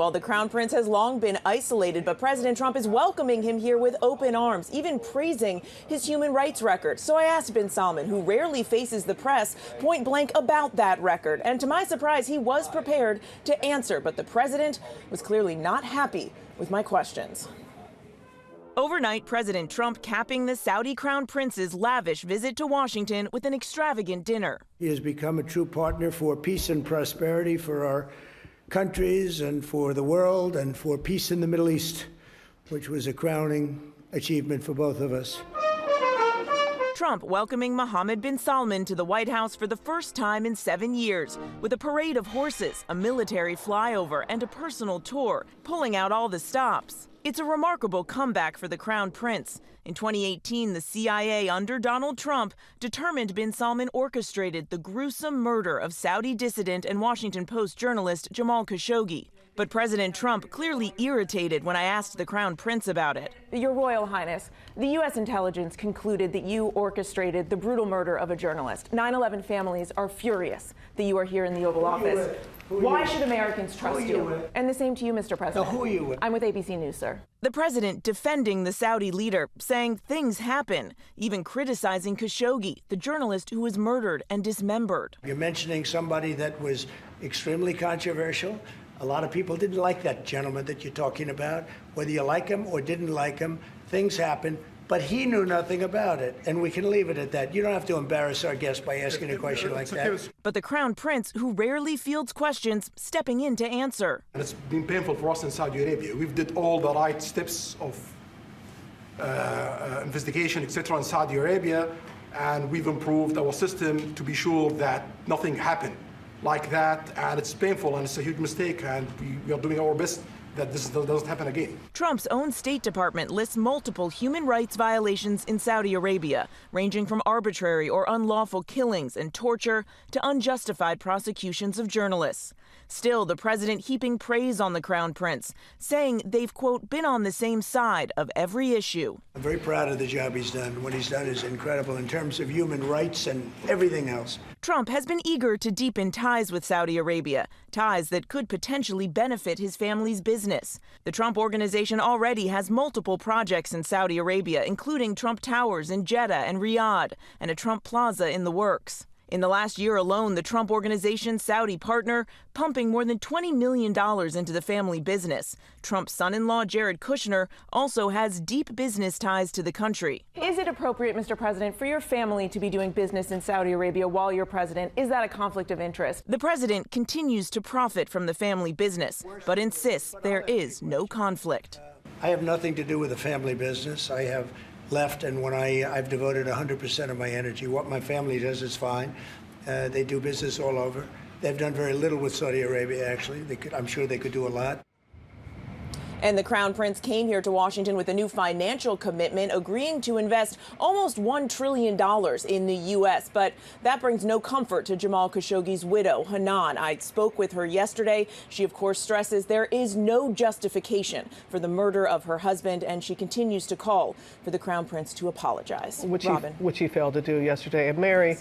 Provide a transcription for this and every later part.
Well, the Crown Prince has long been isolated, but President Trump is welcoming him here with open arms, even praising his human rights record. So I asked bin Salman, who rarely faces the press, point blank about that record. And to my surprise, he was prepared to answer, but the president was clearly not happy with my questions. Overnight, President Trump capping the Saudi Crown Prince's lavish visit to Washington with an extravagant dinner. He has become a true partner for peace and prosperity for our countries and for the world and for peace in the Middle East, which was a crowning achievement for both of us. Trump welcoming Mohammed bin Salman to the White House for the first time in 7 years, with a parade of horses, a military flyover, and a personal tour, pulling out all the stops. It's a remarkable comeback for the Crown Prince. In 2018, the CIA under Donald Trump determined bin Salman orchestrated the gruesome murder of Saudi dissident and Washington Post journalist Jamal Khashoggi. But President Trump clearly irritated when I asked the Crown Prince about it. Your Royal Highness, the U.S. intelligence concluded that you orchestrated the brutal murder of a journalist. 9/11 families are furious that you are here in the Oval Office. Why should Americans trust you? And the same to you, Mr. President. Now, who are you with? I'm with ABC News, sir. The president defending the Saudi leader, saying things happen, even criticizing Khashoggi, the journalist who was murdered and dismembered. You're mentioning somebody that was extremely controversial. A lot of people didn't like that gentleman that you're talking about. Whether you like him or didn't like him, things happen. But he knew nothing about it, and we can leave it at that. You don't have to embarrass our guest by asking a question like that. But the Crown Prince, who rarely fields questions, stepping in to answer. And it's been painful for us in Saudi Arabia. We've did all the right steps of investigation, etc., in Saudi Arabia, and we've improved our system to be sure that nothing happened like that. And it's painful, and it's a huge mistake, and we are doing our best that this doesn't happen again. Trump's own State Department lists multiple human rights violations in Saudi Arabia, ranging from arbitrary or unlawful killings and torture to unjustified prosecutions of journalists. Still, the president heaping praise on the Crown Prince, saying they've, quote, been on the same side of every issue. I'm very proud of the job he's done. What he's done is incredible in terms of human rights and everything else. Trump has been eager to deepen ties with Saudi Arabia, ties that could potentially benefit his family's business. The Trump Organization already has multiple projects in Saudi Arabia, including Trump Towers in Jeddah and Riyadh, and a Trump Plaza in the works. In the last year alone, the Trump Organization's Saudi partner pumping more than $20 million into the family business. Trump's son-in-law, Jared Kushner, also has deep business ties to the country. Is it appropriate, Mr. President, for your family to be doing business in Saudi Arabia while you're president? Is that a conflict of interest? The president continues to profit from the family business, but insists there is no conflict. I have nothing to do with the family business. I have left, and when I've devoted 100% of my energy. What my family does is fine. They do business all over. They've done very little with Saudi Arabia, actually. I'm sure they could do a lot. And the Crown Prince came here to Washington with a new financial commitment, agreeing to invest almost $1 trillion in the U.S. But that brings no comfort to Jamal Khashoggi's widow, Hanan. I spoke with her yesterday. She, of course, stresses there is no justification for the murder of her husband, and she continues to call for the Crown Prince to apologize. Which he failed to do yesterday. And Mary,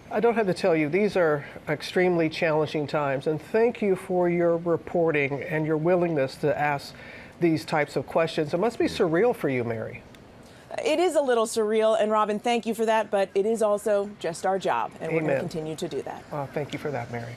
I don't have to tell you, these are extremely challenging times, and thank you for your reporting and your willingness to ask these types of questions. It must be surreal for you, Mary. It is a little surreal, and Robin, thank you for that, but it is also just our job, and we're going to continue to do that. Thank you for that, Mary.